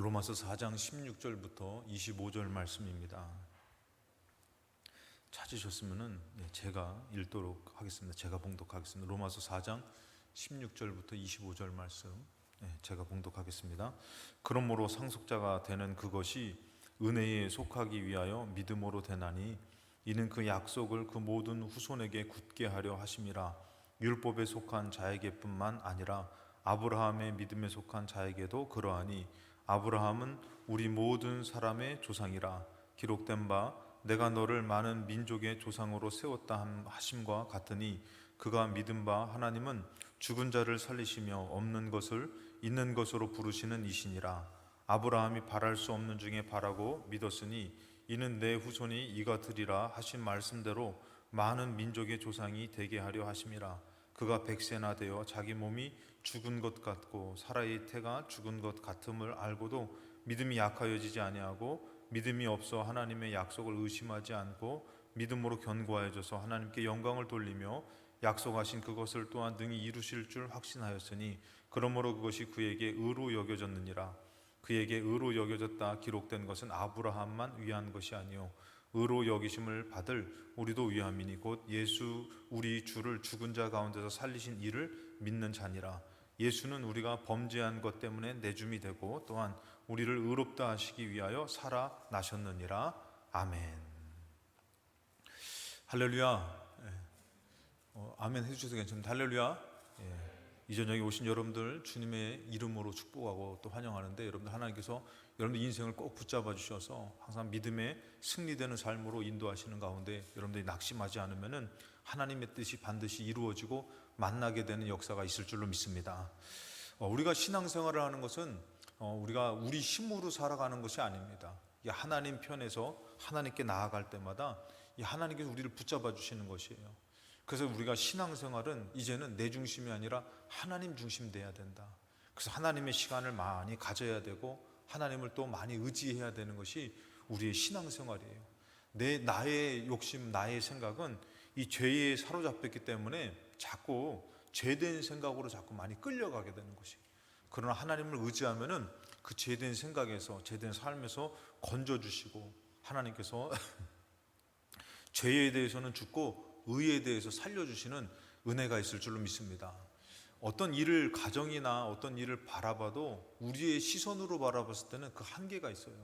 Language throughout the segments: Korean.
로마서 4장 16절부터 25절 말씀입니다. 찾으셨으면 제가 읽도록 하겠습니다. 제가 봉독하겠습니다. 로마서 4장 16절부터 25절 말씀 제가 봉독하겠습니다. 그러므로 상속자가 되는 그것이 은혜에 속하기 위하여 믿음으로 되나니 이는 그 약속을 그 모든 후손에게 굳게 하려 하심이라. 율법에 속한 자에게뿐만 아니라 아브라함의 믿음에 속한 자에게도 그러하니 아브라함은 우리 모든 사람의 조상이라. 기록된 바 내가 너를 많은 민족의 조상으로 세웠다 하심과 같으니 그가 믿은 바 하나님은 죽은 자를 살리시며 없는 것을 있는 것으로 부르시는 이시니라. 아브라함이 바랄 수 없는 중에 바라고 믿었으니 이는 내 후손이 이가 되리라 하신 말씀대로 많은 민족의 조상이 되게 하려 하심이라. 그가 100세나 되어 자기 몸이 죽은 것 같고 사라의 태가 죽은 것 같음을 알고도 믿음이 약하여지지 아니하고 믿음이 없어 하나님의 약속을 의심하지 않고 믿음으로 견고하여져서 하나님께 영광을 돌리며 약속하신 그것을 또한 능히 이루실 줄 확신하였으니 그러므로 그것이 그에게 의로 여겨졌느니라. 그에게 의로 여겨졌다 기록된 것은 아브라함만 위한 것이 아니요 의로 여기심을 받을 우리도 위함이니 곧 예수 우리 주를 죽은 자 가운데서 살리신 이를 믿는 자니라. 예수는 우리가 범죄한 것 때문에 내줌이 되고 또한 우리를 의롭다 하시기 위하여 살아나셨느니라. 아멘. 할렐루야. 아멘 해주셔서 괜찮습니다. 할렐루야. 이 저녁에 오신 여러분들 주님의 이름으로 축복하고 또 환영하는데, 여러분들 하나님께서 여러분들 인생을 꼭 붙잡아 주셔서 항상 믿음의 승리되는 삶으로 인도하시는 가운데 여러분들이 낙심하지 않으면은 하나님의 뜻이 반드시 이루어지고 만나게 되는 역사가 있을 줄로 믿습니다. 우리가 신앙생활을 하는 것은 우리가 우리 힘으로 살아가는 것이 아닙니다. 하나님 편에서 하나님께 나아갈 때마다 하나님께서 우리를 붙잡아 주시는 것이에요. 그래서 우리가 신앙생활은 이제는 내 중심이 아니라 하나님 중심 돼야 된다. 그래서 하나님의 시간을 많이 가져야 되고 하나님을 또 많이 의지해야 되는 것이 우리의 신앙생활이에요. 나의 욕심, 나의 생각은 이 죄에 사로잡혔기 때문에 자꾸 죄된 생각으로 자꾸 많이 끌려가게 되는 것이에요. 그러나 하나님을 의지하면은 그 죄된 생각에서, 죄된 삶에서 건져주시고 하나님께서 죄에 대해서는 죽고 의에 대해서 살려주시는 은혜가 있을 줄로 믿습니다. 어떤 일을, 가정이나 어떤 일을 바라봐도 우리의 시선으로 바라봤을 때는 그 한계가 있어요.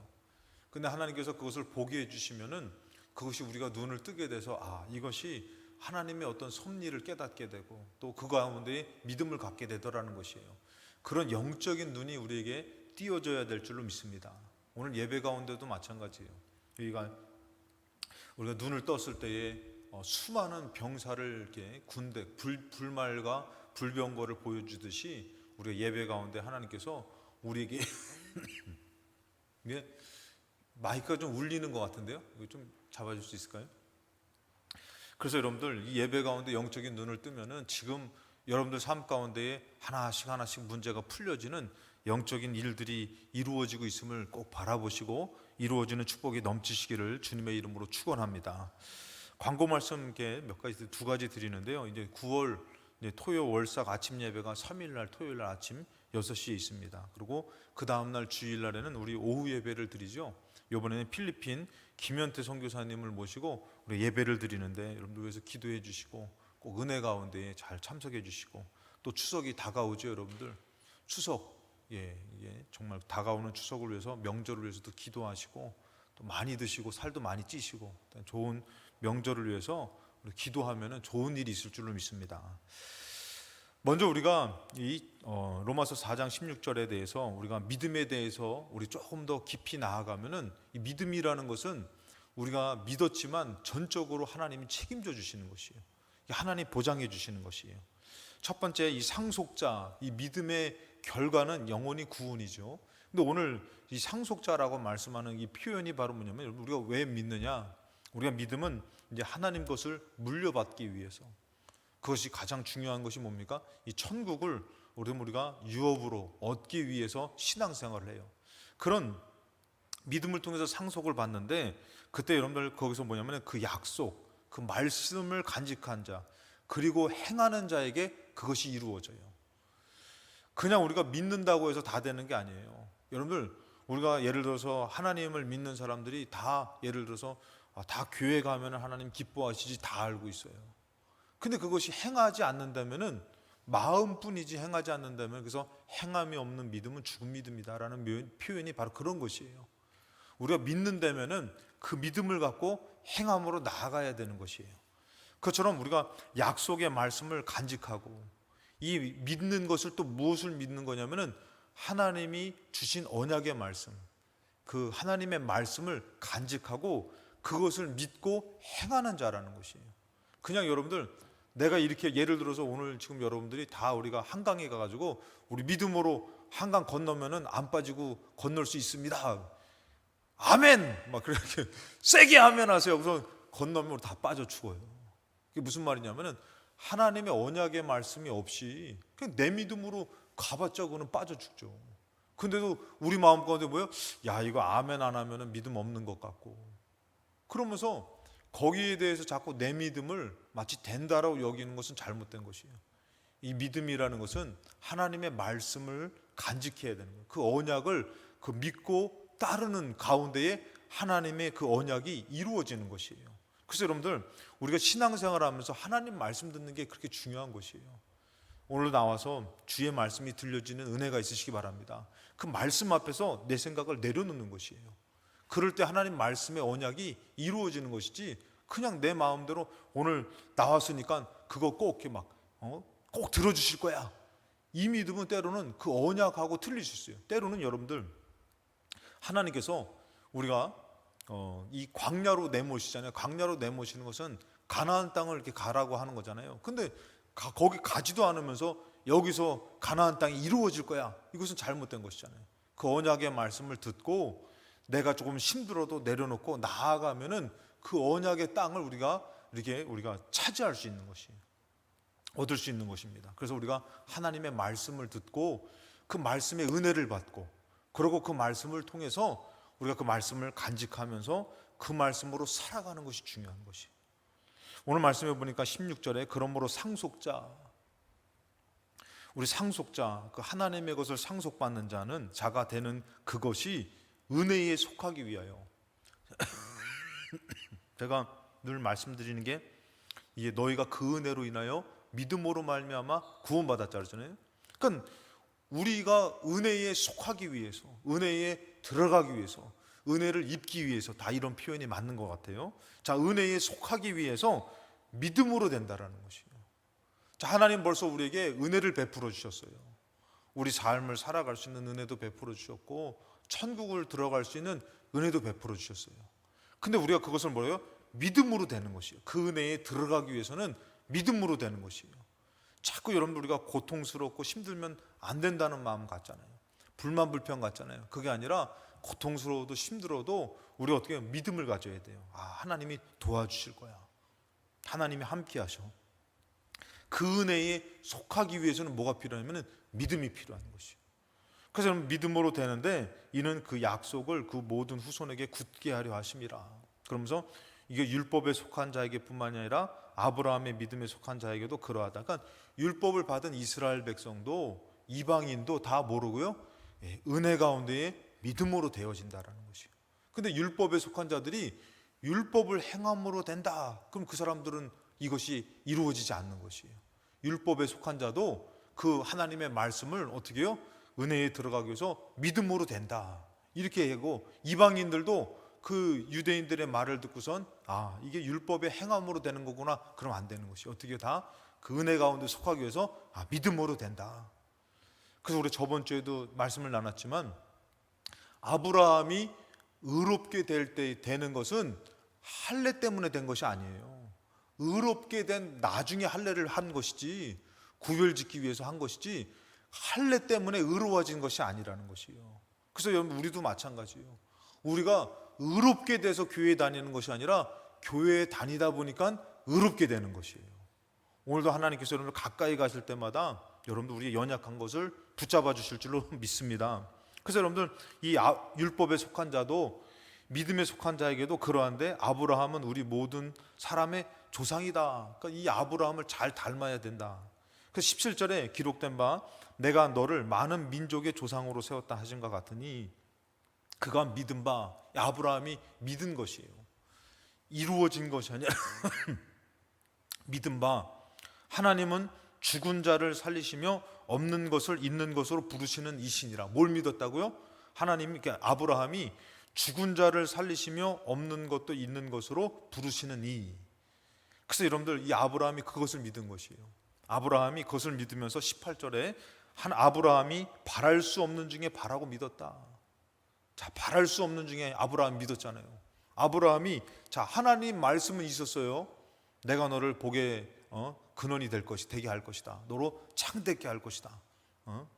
근데 하나님께서 그것을 보게 해주시면은 그것이 우리가 눈을 뜨게 돼서 이것이 하나님의 어떤 섭리를 깨닫게 되고 또 그 가운데 믿음을 갖게 되더라는 것이에요. 그런 영적인 눈이 우리에게 띄어져야 될 줄로 믿습니다. 오늘 예배 가운데도 마찬가지예요. 우리가 눈을 떴을 때에 수많은 병사를 이렇게 군대, 불말과 불병거를 보여주듯이 우리가 예배 가운데 하나님께서 우리에게 마이크가 좀 울리는 것 같은데요. 이거 좀 잡아줄 수 있을까요? 그래서 여러분들 이 예배 가운데 영적인 눈을 뜨면은 지금 여러분들 삶 가운데에 하나씩 문제가 풀려지는 영적인 일들이 이루어지고 있음을 꼭 바라보시고 이루어지는 축복이 넘치시기를 주님의 이름으로 축원합니다. 광고 말씀 몇 가지, 두 가지 드리는데요. 이제 9월 토요 월삭 아침 예배가 3일 날 토요일 날 아침 6시에 있습니다. 그리고 그 다음 날 주일 날에는 우리 오후 예배를 드리죠. 이번에는 필리핀 김현태 선교사님을 모시고 우리 예배를 드리는데 여러분들 위해서 기도해 주시고 꼭 은혜 가운데 잘 참석해 주시고 또 추석이 다가오죠. 여러분들 추석 정말 다가오는 추석을 위해서 명절을 위해서도 기도하시고 또 많이 드시고 살도 많이 찌시고 좋은 명절을 위해서 우리 기도하면 좋은 일이 있을 줄로 믿습니다. 먼저 우리가 이 로마서 4장 16절에 대해서 우리가 믿음에 대해서 우리 조금 더 깊이 나아가면은 이 믿음이라는 것은 우리가 믿었지만 전적으로 하나님이 책임져 주시는 것이에요. 하나님 보장해 주시는 것이에요. 첫 번째 이 상속자, 이 믿음의 결과는 영원히 구원이죠. 근데 오늘 이 상속자라고 말씀하는 이 표현이 바로 뭐냐면 우리가 왜 믿느냐? 우리가 믿음은 이제 하나님 것을 물려받기 위해서, 그것이 가장 중요한 것이 뭡니까? 이 천국을 우리가 유업으로 얻기 위해서 신앙생활을 해요. 그런 믿음을 통해서 상속을 받는데 그때 여러분들 거기서 뭐냐면 그 약속, 그 말씀을 간직한 자 그리고 행하는 자에게 그것이 이루어져요. 그냥 우리가 믿는다고 해서 다 되는 게 아니에요. 여러분들 우리가 예를 들어서 하나님을 믿는 사람들이 다 예를 들어서 다 교회 가면 하나님 기뻐하시지 다 알고 있어요. 근데 그것이 행하지 않는다면은 마음뿐이지 행하지 않는다면 그래서 행함이 없는 믿음은 죽은 믿음이다라는 표현이 바로 그런 것이에요. 우리가 믿는다면은 그 믿음을 갖고 행함으로 나아가야 되는 것이에요. 그처럼 우리가 약속의 말씀을 간직하고 이 믿는 것을 또 무엇을 믿는 거냐면은 하나님이 주신 언약의 말씀, 그 하나님의 말씀을 간직하고 그것을 믿고 행하는 자라는 것이에요. 그냥 여러분들 내가 이렇게 예를 들어서 오늘 지금 여러분들이 다 우리가 한강에 가가지고 우리 믿음으로 한강 건너면은 안 빠지고 건널 수 있습니다. 아멘! 막 그렇게 세게 아멘 하세요. 그래서 건너면 다 빠져 죽어요. 그게 무슨 말이냐면은 하나님의 언약의 말씀이 없이 그냥 내 믿음으로 가봤자 그는 빠져 죽죠. 근데도 우리 마음 가운데 뭐예요? 야, 이거 아멘 안 하면은 믿음 없는 것 같고. 그러면서 거기에 대해서 자꾸 내 믿음을 마치 된다라고 여기는 것은 잘못된 것이에요. 이 믿음이라는 것은 하나님의 말씀을 간직해야 되는 거예요. 그 언약을 그 믿고 따르는 가운데에 하나님의 그 언약이 이루어지는 것이에요. 그래서 여러분들 우리가 신앙생활을 하면서 하나님 말씀 듣는 게 그렇게 중요한 것이에요. 오늘 나와서 주의 말씀이 들려지는 은혜가 있으시기 바랍니다. 그 말씀 앞에서 내 생각을 내려놓는 것이에요. 그럴 때 하나님 말씀의 언약이 이루어지는 것이지 그냥 내 마음대로 오늘 나왔으니까 그거 꼭 이렇게 꼭 들어주실 거야. 이 믿음은 때로는 그 언약하고 틀릴 수 있어요. 때로는 여러분들 하나님께서 우리가 이 광야로 내모시잖아요. 광야로 내모시는 것은 가나안 땅을 이렇게 가라고 하는 거잖아요. 근데 거기 가지도 않으면서 여기서 가나안 땅이 이루어질 거야. 이것은 잘못된 것이잖아요. 그 언약의 말씀을 듣고 내가 조금 힘들어도 내려놓고 나아가면은 그 언약의 땅을 우리가 차지할 수 있는 것이에요. 얻을 수 있는 것입니다. 그래서 우리가 하나님의 말씀을 듣고 그 말씀의 은혜를 받고 그리고 그 말씀을 통해서 우리가 그 말씀을 간직하면서 그 말씀으로 살아가는 것이 중요한 것이에요. 오늘 말씀해 보니까 16절에 그러므로 상속자, 우리 상속자, 그 하나님의 것을 상속받는 자가 되는 그것이 은혜에 속하기 위하여. 제가 늘 말씀드리는 게 이게 너희가 그 은혜로 인하여 믿음으로 말미암아 구원받았다 그러잖아요. 그러니까 우리가 은혜에 속하기 위해서, 은혜에 들어가기 위해서, 은혜를 입기 위해서 다 이런 표현이 맞는 것 같아요. 자, 은혜에 속하기 위해서 믿음으로 된다라는 것이에요. 자, 하나님 벌써 우리에게 은혜를 베풀어 주셨어요. 우리 삶을 살아갈 수 있는 은혜도 베풀어 주셨고 천국을 들어갈 수 있는 은혜도 베풀어 주셨어요. 근데 우리가 그것을 뭐예요? 믿음으로 되는 것이에요. 그 은혜에 들어가기 위해서는 믿음으로 되는 것이에요. 자꾸 여러분들 우리가 고통스럽고 힘들면 안 된다는 마음 같잖아요. 불만 불평 같잖아요. 그게 아니라 고통스러워도 힘들어도 우리가 어떻게 믿음을 가져야 돼요. 하나님이 도와주실 거야. 하나님이 함께 하셔. 그 은혜에 속하기 위해서는 뭐가 필요하냐면 믿음이 필요한 것이에요. 그래서 믿음으로 되는데 이는 그 약속을 그 모든 후손에게 굳게 하려 하심이라. 그러면서 이게 율법에 속한 자에게 뿐만이 아니라 아브라함의 믿음에 속한 자에게도 그러하다. 그러니까 율법을 받은 이스라엘 백성도 이방인도 다 모르고요. 은혜 가운데에 믿음으로 되어진다라는 것이에요. 근데 율법에 속한 자들이 율법을 행함으로 된다. 그럼 그 사람들은 이것이 이루어지지 않는 것이에요. 율법에 속한 자도 그 하나님의 말씀을 어떻게 해요? 은혜에 들어가기 위해서 믿음으로 된다. 이렇게 하고 이방인들도 그 유대인들의 말을 듣고선 이게 율법의 행함으로 되는 거구나. 그럼 안 되는 것이 어떻게 다 그 은혜 가운데 속하기 위해서 믿음으로 된다. 그래서 우리 저번 주에도 말씀을 나눴지만 아브라함이 의롭게 될 때 되는 것은 할례 때문에 된 것이 아니에요. 의롭게 된 나중에 할례를 한 것이지 구별짓기 위해서 한 것이지 할례 때문에 의로워진 것이 아니라는 것이에요. 그래서 여러분 우리도 마찬가지예요. 우리가 의롭게 돼서 교회에 다니는 것이 아니라 교회에 다니다 보니까 의롭게 되는 것이에요. 오늘도 하나님께서 여러분들 가까이 가실 때마다 여러분들 우리의 연약한 것을 붙잡아 주실 줄로 믿습니다. 그래서 여러분들 이 율법에 속한 자도 믿음에 속한 자에게도 그러한데 아브라함은 우리 모든 사람의 조상이다. 그러니까 이 아브라함을 잘 닮아야 된다. 그래서 17절에 기록된 바 내가 너를 많은 민족의 조상으로 세웠다 하신 것 같으니 그가 믿은 바, 아브라함이 믿은 것이에요. 이루어진 것이 아니라 믿은 바, 하나님은 죽은 자를 살리시며 없는 것을 있는 것으로 부르시는 이신이라. 뭘 믿었다고요? 하나님이, 아브라함이 죽은 자를 살리시며 없는 것도 있는 것으로 부르시는 이. 그래서 여러분들, 이 아브라함이 그것을 믿은 것이에요. 아브라함이 그것을 믿으면서 18절에 한 아브라함이 바랄 수 없는 중에 바라고 믿었다. 자, 바랄 수 없는 중에 아브라함 믿었잖아요. 아브라함이, 자, 하나님 말씀은 있었어요. 내가 너를 복의 근원이 될 것이 되게 할 것이다. 너로 창대케 할 것이다.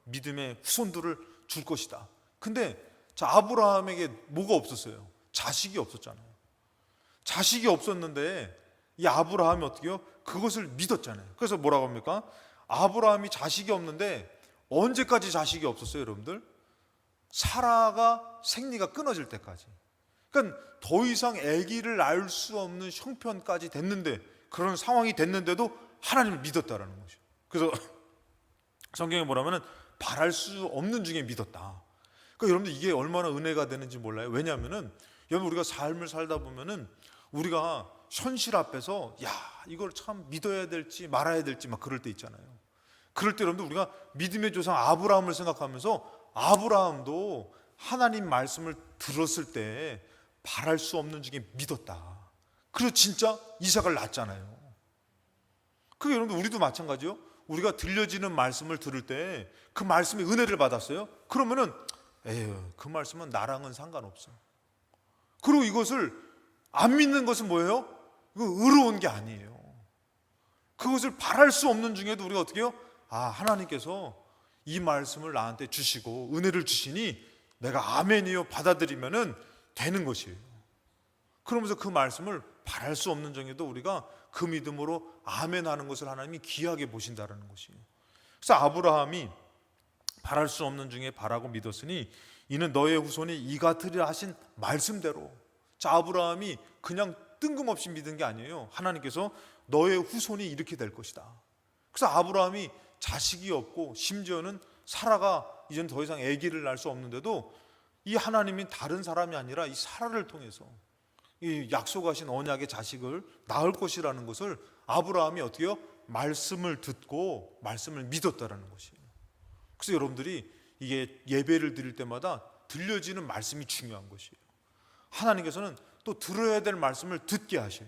믿음의 후손들을 줄 것이다. 근데 자, 아브라함에게 뭐가 없었어요? 자식이 없었잖아요. 자식이 없었는데 이 아브라함이 어떻게요? 그것을 믿었잖아요. 그래서 뭐라고 합니까? 아브라함이 자식이 없는데 언제까지 자식이 없었어요, 여러분들? 사라가 생리가 끊어질 때까지. 그러니까 더 이상 아기를 낳을 수 없는 형편까지 됐는데, 그런 상황이 됐는데도 하나님을 믿었다라는 것이죠. 그래서 성경에 뭐라면은 바랄 수 없는 중에 믿었다. 그러니까 여러분들, 이게 얼마나 은혜가 되는지 몰라요. 왜냐하면은 여러분, 우리가 삶을 살다 보면은 우리가 현실 앞에서 야, 이걸 참 믿어야 될지 말아야 될지 막 그럴 때 있잖아요. 그럴 때 여러분들, 우리가 믿음의 조상 아브라함을 생각하면서 아브라함도 하나님 말씀을 들었을 때 바랄 수 없는 중에 믿었다. 그리고 진짜 이삭을 낳았잖아요. 그게 여러분들, 우리도 마찬가지요. 우리가 들려지는 말씀을 들을 때 그 말씀의 은혜를 받았어요. 그러면은 에휴, 그 말씀은 나랑은 상관없어. 그리고 이것을 안 믿는 것은 뭐예요? 이거 의로운 게 아니에요. 그것을 바랄 수 없는 중에도 우리가 어떻게 해요? 아, 하나님께서 이 말씀을 나한테 주시고 은혜를 주시니 내가 아멘이요 받아들이면은 되는 것이에요. 그러면서 그 말씀을 바랄 수 없는 중에도 우리가 그 믿음으로 아멘하는 것을 하나님이 귀하게 보신다는 것이에요. 그래서 아브라함이 바랄 수 없는 중에 바라고 믿었으니 이는 너의 후손이 이 같으리라 하신 말씀대로. 자, 아브라함이 그냥 뜬금없이 믿은 게 아니에요. 하나님께서 너의 후손이 이렇게 될 것이다. 그래서 아브라함이 자식이 없고 심지어는 사라가 이제는 더 이상 아기를 낳을 수 없는데도 이 하나님이 다른 사람이 아니라 이 사라를 통해서 이 약속하신 언약의 자식을 낳을 것이라는 것을 아브라함이 어떻게 해요? 말씀을 듣고 말씀을 믿었다라는 것이에요. 그래서 여러분들이 이게 예배를 드릴 때마다 들려지는 말씀이 중요한 것이에요. 하나님께서는 또 들어야 될 말씀을 듣게 하셔요.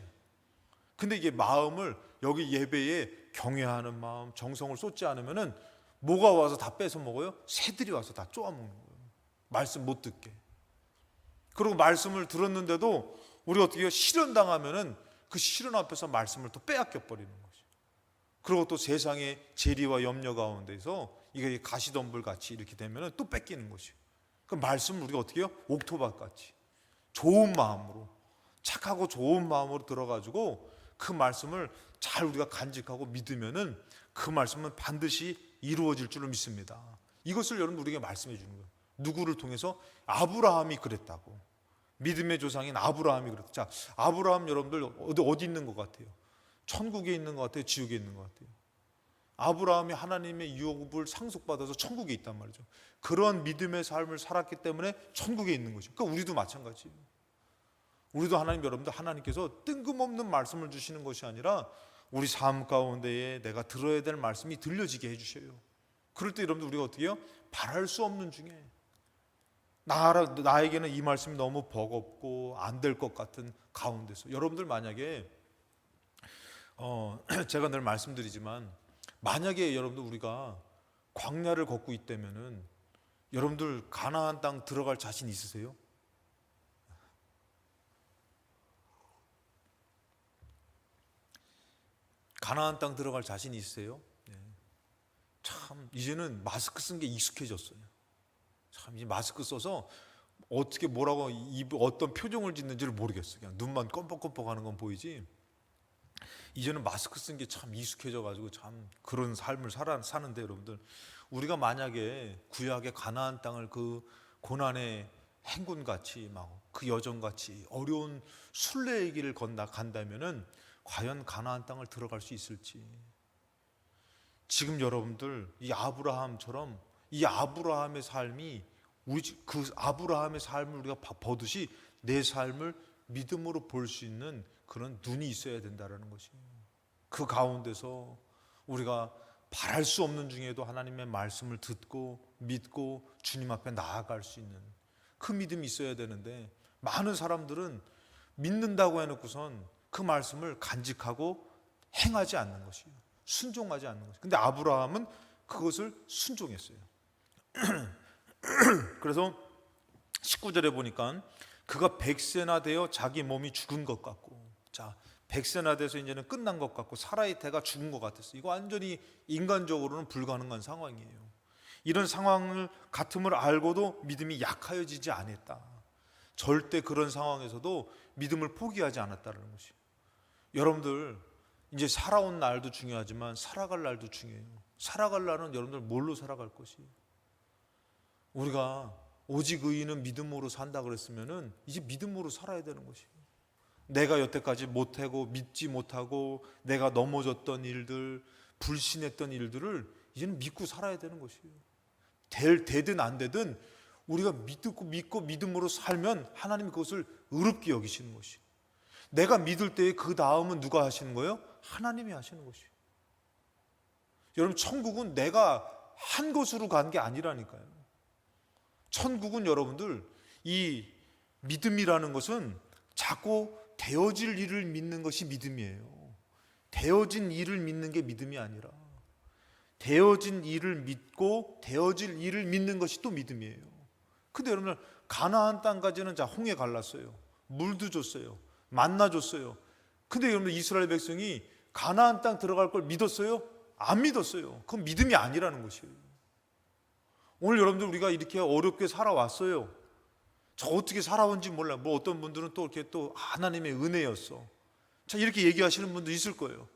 근데 이게 마음을, 여기 예배에 경외하는 마음, 정성을 쏟지 않으면은 뭐가 와서 다 뺏어 먹어요? 새들이 와서 다 쪼아 먹는 거예요. 말씀 못 듣게. 그리고 말씀을 들었는데도 우리가 어떻게 해요? 실현당하면은 그 실현 앞에서 말씀을 또 빼앗겨 버리는 거죠. 그리고 또 세상의 재리와 염려 가운데서 이게 가시덤불 같이 이렇게 되면은 또 뺏기는 것이에요. 그 말씀을 우리가 어떻게 해요? 옥토밭 같이 좋은 마음으로, 착하고 좋은 마음으로 들어가지고 그 말씀을 잘 우리가 간직하고 믿으면은 그 말씀은 반드시 이루어질 줄로 믿습니다. 이것을 여러분 우리에게 말씀해 주는 거예요. 누구를 통해서? 아브라함이 그랬다고. 믿음의 조상인 아브라함이 그랬다. 자, 아브라함 여러분들 어디 있는 것 같아요? 천국에 있는 것 같아요? 지옥에 있는 것 같아요? 아브라함이 하나님의 유업을 상속받아서 천국에 있단 말이죠. 그런 믿음의 삶을 살았기 때문에 천국에 있는 거죠. 그러니까 우리도 마찬가지예요. 우리도 하나님, 여러분들, 하나님께서 뜬금없는 말씀을 주시는 것이 아니라 우리 삶 가운데에 내가 들어야 될 말씀이 들려지게 해주셔요. 그럴 때 여러분들 우리가 어떻게 해요? 바랄 수 없는 중에 나에게는 이 말씀이 너무 버겁고 안 될 것 같은 가운데서, 여러분들 만약에 제가 늘 말씀드리지만, 만약에 여러분들 우리가 광야를 걷고 있다면은 여러분들 가나안 땅 들어갈 자신 있으세요? 가나안 땅 들어갈 자신 있으세요? 네. 참 이제는 마스크 쓴 게 익숙해졌어요. 참 이제 마스크 써서 어떻게 뭐라고 어떤 표정을 짓는지를 모르겠어요. 그냥 눈만 껌뻑껌뻑하는 건 보이지. 이제는 마스크 쓴 게 참 익숙해져 가지고 참 그런 삶을 사는데, 여러분들 우리가 만약에 구약의 가나안 땅을 그 고난의 행군같이 막 그 여정같이 어려운 순례의 길을 간다면은 과연 가나안 땅을 들어갈 수 있을지. 지금 여러분들 이 아브라함처럼 이 아브라함의 삶이 그 아브라함의 삶을 우리가 보듯이 내 삶을 믿음으로 볼 수 있는 그런 눈이 있어야 된다는 것이에요. 그 가운데서 우리가 바랄 수 없는 중에도 하나님의 말씀을 듣고 믿고 주님 앞에 나아갈 수 있는 그 믿음이 있어야 되는데, 많은 사람들은 믿는다고 해놓고선 그 말씀을 간직하고 행하지 않는 것이에요. 순종하지 않는 것이에요. 근데 아브라함은 그것을 순종했어요. 그래서 19절에 보니까 그가 100세나 되어 자기 몸이 죽은 것 같고, 자 100세나 돼서 이제는 끝난 것 같고 사라의 태가 죽은 것 같았어요. 이거 완전히 인간적으로는 불가능한 상황이에요. 이런 상황을 같음을 알고도 믿음이 약하여지지 않았다. 절대 그런 상황에서도 믿음을 포기하지 않았다는 것이에요. 여러분들 이제 살아온 날도 중요하지만 살아갈 날도 중요해요. 살아갈 날은 여러분들 뭘로 살아갈 것이에요? 우리가 오직 의인은 믿음으로 산다 그랬으면은 이제 믿음으로 살아야 되는 것이에요. 내가 여태까지 못하고 믿지 못하고 내가 넘어졌던 일들, 불신했던 일들을 이제는 믿고 살아야 되는 것이에요. 되든 안 되든 우리가 믿고 믿음으로 살면 하나님이 그것을 의롭게 여기시는 것이에요. 내가 믿을 때에 그 다음은 누가 하시는 거예요? 하나님이 하시는 것이에요. 여러분, 천국은 내가 한 곳으로 간 게 아니라니까요. 천국은 여러분들, 이 믿음이라는 것은 자꾸 되어질 일을 믿는 것이 믿음이에요. 되어진 일을 믿는 게 믿음이 아니라 되어진 일을 믿고 되어질 일을 믿는 것이 또 믿음이에요. 근데 여러분들, 가나안 땅까지는 자 홍해 갈랐어요. 물도 줬어요. 만나 줬어요. 근데 여러분들, 이스라엘 백성이 가나안 땅 들어갈 걸 믿었어요? 안 믿었어요. 그건 믿음이 아니라는 것이에요. 오늘 여러분들, 우리가 이렇게 어렵게 살아왔어요. 저 어떻게 살아온지 몰라. 뭐 어떤 분들은 또 이렇게 또 하나님의 은혜였어. 자, 이렇게 얘기하시는 분도 있을 거예요.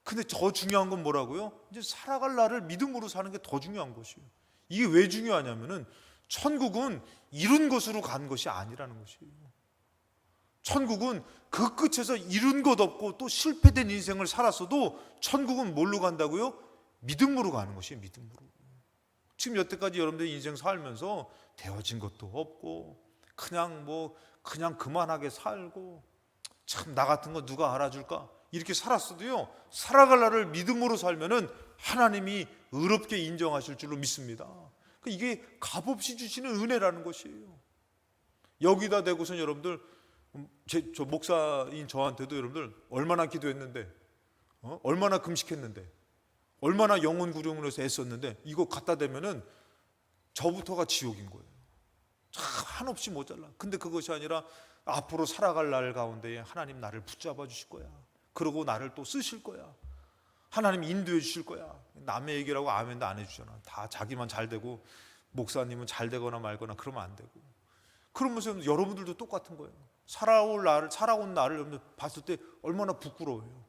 근데 더 중요한 건 뭐라고요? 이제 살아갈 날을 믿음으로 사는 게 더 중요한 것이에요. 이게 왜 중요하냐면은 천국은 이룬 것으로 간 것이 아니라는 것이에요. 천국은 그 끝에서 이룬 것 없고 또 실패된 인생을 살았어도 천국은 뭘로 간다고요? 믿음으로 가는 것이에요. 믿음으로. 지금 여태까지 여러분들 인생 살면서 되어진 것도 없고 그냥 그만하게 살고 참 나 같은 거 누가 알아줄까? 이렇게 살았어도요, 살아갈 날을 믿음으로 살면은 하나님이 의롭게 인정하실 줄로 믿습니다. 이게 값없이 주시는 은혜라는 것이에요. 여기다 대고선 여러분들, 저 목사인 저한테도 여러분들 얼마나 기도했는데, 얼마나 금식했는데, 얼마나 영혼 구령을 해서 애썼는데 이거 갖다 대면은 저부터가 지옥인 거예요. 참 한없이 모자라. 근데 그것이 아니라 앞으로 살아갈 날 가운데에 하나님 나를 붙잡아 주실 거야. 그러고 나를 또 쓰실 거야. 하나님 인도해 주실 거야. 남의 얘기라고 아멘도 안 해주잖아. 다 자기만 잘 되고 목사님은 잘 되거나 말거나 그러면 안 되고. 그러면서 여러분들도 똑같은 거예요. 살아온 나를 여러분들 봤을 때 얼마나 부끄러워요.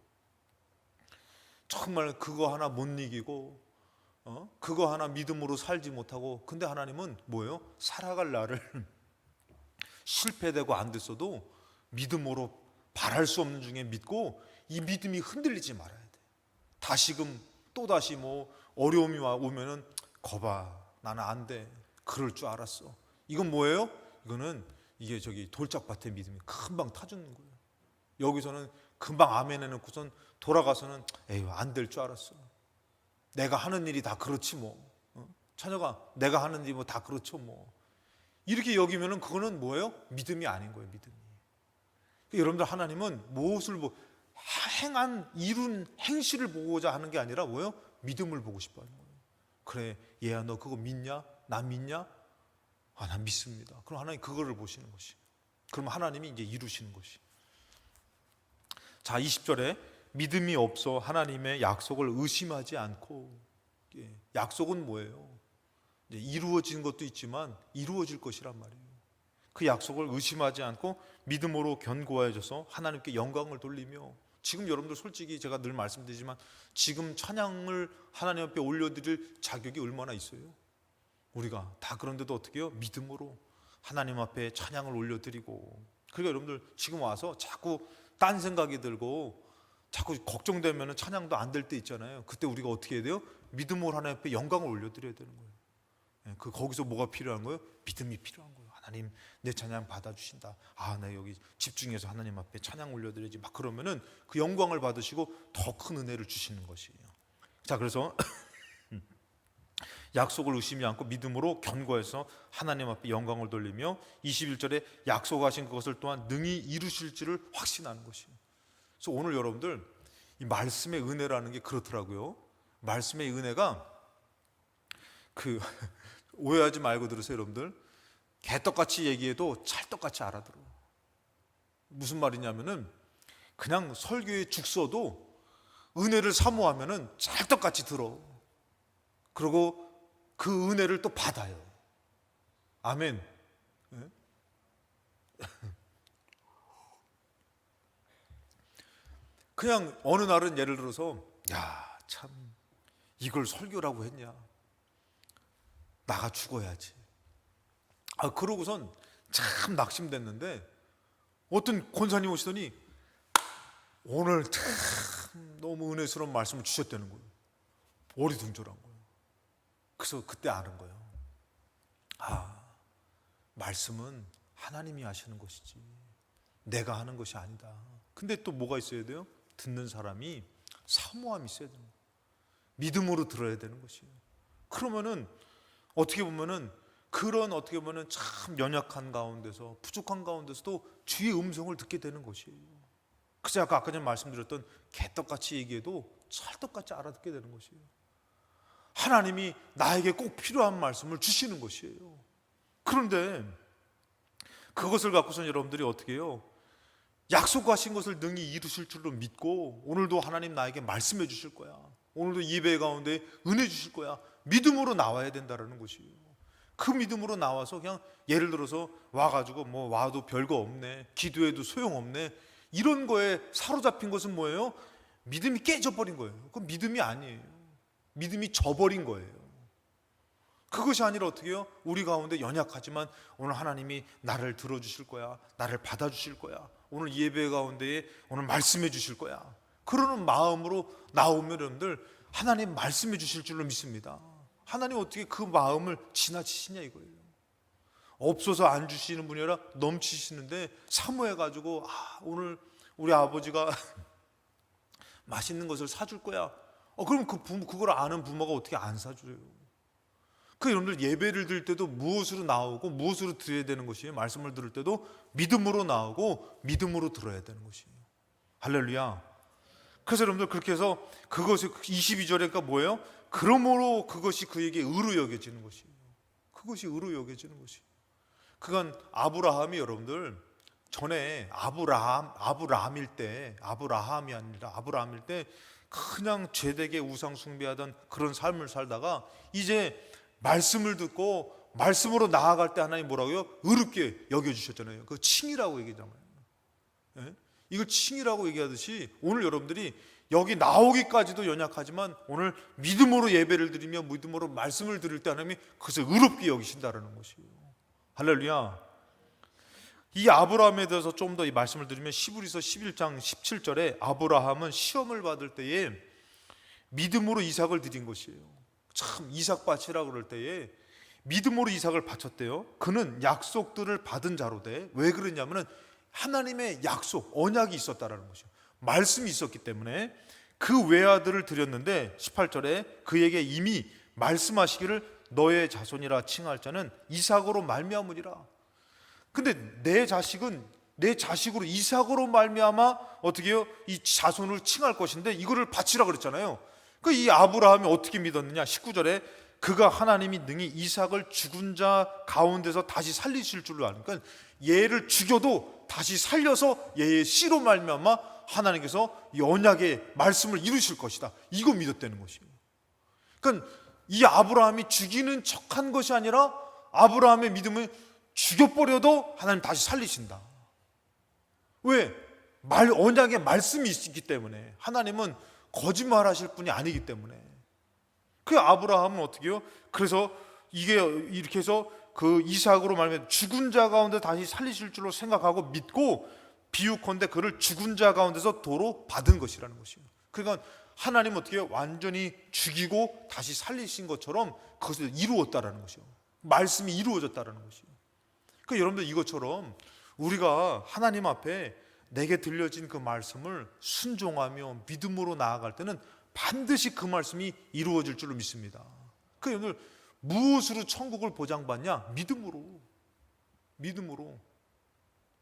정말 그거 하나 못 이기고 그거 하나 믿음으로 살지 못하고, 근데 하나님은 뭐예요? 살아갈 나를 실패되고 안 됐어도 믿음으로 바랄 수 없는 중에 믿고, 이 믿음이 흔들리지 말아야 돼. 다시금 또다시 뭐 어려움이 오면은 거봐, 나는 안 돼, 그럴 줄 알았어. 이건 뭐예요? 이게 돌짝밭의 믿음이 금방 타주는 거예요. 여기서는 금방 아멘 해놓고선 돌아가서는 에휴, 안 될 줄 알았어. 내가 하는 일이 다 그렇지 뭐. 자녀가 내가 하는 일이 뭐 다 그렇죠 뭐. 이렇게 여기면은 그거는 뭐예요? 믿음이 아닌 거예요, 믿음이. 여러분들, 하나님은 무엇을 이룬 행실을 보고자 하는 게 아니라 뭐예요? 믿음을 보고 싶어 하는 거예요. 그래, 얘야, 너 그거 믿냐? 나 믿냐? 아, 난 믿습니다. 그럼 하나님 그거를 보시는 것이. 그럼 하나님이 이제 이루시는 것이. 자, 20절에 믿음이 없어 하나님의 약속을 의심하지 않고. 약속은 뭐예요? 이제 이루어진 것도 있지만 이루어질 것이란 말이에요. 그 약속을 의심하지 않고 믿음으로 견고해져서 하나님께 영광을 돌리며. 지금 여러분들 솔직히 제가 늘 말씀드리지만 지금 찬양을 하나님 앞에 올려드릴 자격이 얼마나 있어요? 우리가 다 그런데도 어떻게 해요? 믿음으로 하나님 앞에 찬양을 올려드리고. 그러니까 여러분들, 지금 와서 자꾸 딴 생각이 들고 자꾸 걱정되면 찬양도 안 될 때 있잖아요. 그때 우리가 어떻게 해야 돼요? 믿음으로 하나님 앞에 영광을 올려드려야 되는 거예요. 그 거기서 뭐가 필요한 거예요? 믿음이 필요한 거예요. 하나님 내 찬양 받아주신다. 나 여기 집중해서 하나님 앞에 찬양 올려드려야지. 막 그러면은 그 영광을 받으시고 더 큰 은혜를 주시는 것이에요. 자, 그래서 약속을 의심이 않고 믿음으로 견고해서 하나님 앞에 영광을 돌리며 21절에 약속하신 그것을 또한 능히 이루실 줄을 확신하는 것이에요. 그래서 오늘 여러분들 이 말씀의 은혜라는 게 그렇더라고요. 말씀의 은혜가 오해하지 말고 들으세요, 여러분들. 개떡같이 얘기해도 찰떡같이 알아들어요. 무슨 말이냐면은 그냥 설교에 죽 써도 은혜를 사모하면은 찰떡같이 들어. 그리고 그 은혜를 또 받아요. 아멘. 네? 그냥 어느 날은 예를 들어서 참 이걸 설교라고 했냐, 나가 죽어야지. 그러고선 참 낙심됐는데 어떤 권사님 오시더니 오늘 참 너무 은혜스러운 말씀을 주셨다는 거예요. 어리둥절한 거예요. 그래서 그때 아는 거예요. 말씀은 하나님이 하시는 것이지 내가 하는 것이 아니다. 근데 또 뭐가 있어야 돼요? 듣는 사람이 사모함이 있어야 되는 거예요. 믿음으로 들어야 되는 것이에요. 그러면은 어떻게 보면은 어떻게 보면은 참 연약한 가운데서 부족한 가운데서도 주의 음성을 듣게 되는 것이에요. 그래서 아까 전에 말씀드렸던 개떡같이 얘기해도 찰떡같이 알아듣게 되는 것이에요. 하나님이 나에게 꼭 필요한 말씀을 주시는 것이에요. 그런데 그것을 갖고서 여러분들이 어떻게 해요? 약속하신 것을 능히 이루실 줄로 믿고 오늘도 하나님 나에게 말씀해 주실 거야, 오늘도 예배 가운데 은혜 주실 거야, 믿음으로 나와야 된다는 것이에요. 그 믿음으로 나와서 그냥 예를 들어서 와가지고 와도 별거 없네, 기도해도 소용없네, 이런 거에 사로잡힌 것은 뭐예요? 믿음이 깨져버린 거예요. 그건 믿음이 아니에요. 믿음이 져버린 거예요. 그것이 아니라 어떻게 해요? 우리 가운데 연약하지만 오늘 하나님이 나를 들어주실 거야, 나를 받아주실 거야, 오늘 예배 가운데에 오늘 말씀해 주실 거야, 그러는 마음으로 나오면 여러분들 하나님 말씀해 주실 줄로 믿습니다. 하나님 어떻게 그 마음을 지나치시냐 이거예요. 없어서 안 주시는 분이 아니라 넘치시는데 사모해가지고 오늘 우리 아버지가 맛있는 것을 사줄 거야. 그럼 그걸 아는 부모가 어떻게 안 사줘요? 여러분들 예배를 드릴 때도 무엇으로 나오고 무엇으로 드려야 되는 것이에요? 말씀을 들을 때도 믿음으로 나오고 믿음으로 들어야 되는 것이에요. 할렐루야. 그래서 여러분들 그렇게 해서 그것이 22절에가 뭐예요? 그러므로 그것이 그에게 의로 여겨지는 것이에요. 그것이 의로 여겨지는 것이에요. 그건 아브라함이 여러분들 전에 아브라함일 때 그냥 죄되게 우상 숭배하던 그런 삶을 살다가 이제 말씀을 듣고 말씀으로 나아갈 때 하나님 뭐라고요? 의롭게 여겨주셨잖아요. 그 칭이라고 얘기하잖아요. 예? 이걸 칭이라고 얘기하듯이 오늘 여러분들이 여기 나오기까지도 연약하지만 오늘 믿음으로 예배를 드리며 믿음으로 말씀을 드릴 때 하나님이 그것을 의롭게 여기신다는 것이에요. 할렐루야. 이 아브라함에 대해서 좀 더 이 말씀을 드리면 히브리서 11장 17절에 아브라함은 시험을 받을 때에 믿음으로 이삭을 드린 것이에요. 참 이삭밭이라고 그럴 때에 믿음으로 이삭을 바쳤대요. 그는 약속들을 받은 자로 돼. 왜 그러냐면은 하나님의 약속, 언약이 있었다라는 것이에요. 말씀이 있었기 때문에 그 외아들을 드렸는데 18절에 그에게 이미 말씀하시기를 너의 자손이라 칭할 자는 이삭으로 말미암으리라. 근데 내 자식으로 이삭으로 말미암아 어떻게 해요? 이 자손을 칭할 것인데 이거를 바치라 그랬잖아요. 이 아브라함이 어떻게 믿었느냐? 19절에 그가 하나님이 능히 이삭을 죽은 자 가운데서 다시 살리실 줄로 아니까 얘를 죽여도 다시 살려서 얘의 씨로 말미암아 하나님께서 이 언약의 말씀을 이루실 것이다. 이거 믿었다는 것이에요. 그러니까 이 아브라함이 죽이는 척한 것이 아니라 아브라함의 믿음은 죽여버려도 하나님 다시 살리신다. 왜? 언약의 말씀이 있기 때문에. 하나님은 거짓말하실 분이 아니기 때문에. 그 아브라함은 어떻게 해요? 그래서 이게 이렇게 해서 그 이삭으로 말하면 죽은 자 가운데 다시 살리실 줄로 생각하고 믿고 비유컨대 그를 죽은 자 가운데서 도로 받은 것이라는 것이에요. 그러니까 하나님 어떻게 완전히 죽이고 다시 살리신 것처럼 그것을 이루었다라는 것이요. 말씀이 이루어졌다라는 것이요. 그러니까 여러분들 이것처럼 우리가 하나님 앞에 내게 들려진 그 말씀을 순종하며 믿음으로 나아갈 때는 반드시 그 말씀이 이루어질 줄로 믿습니다. 그 여러분들 무엇으로 천국을 보장받냐? 믿음으로.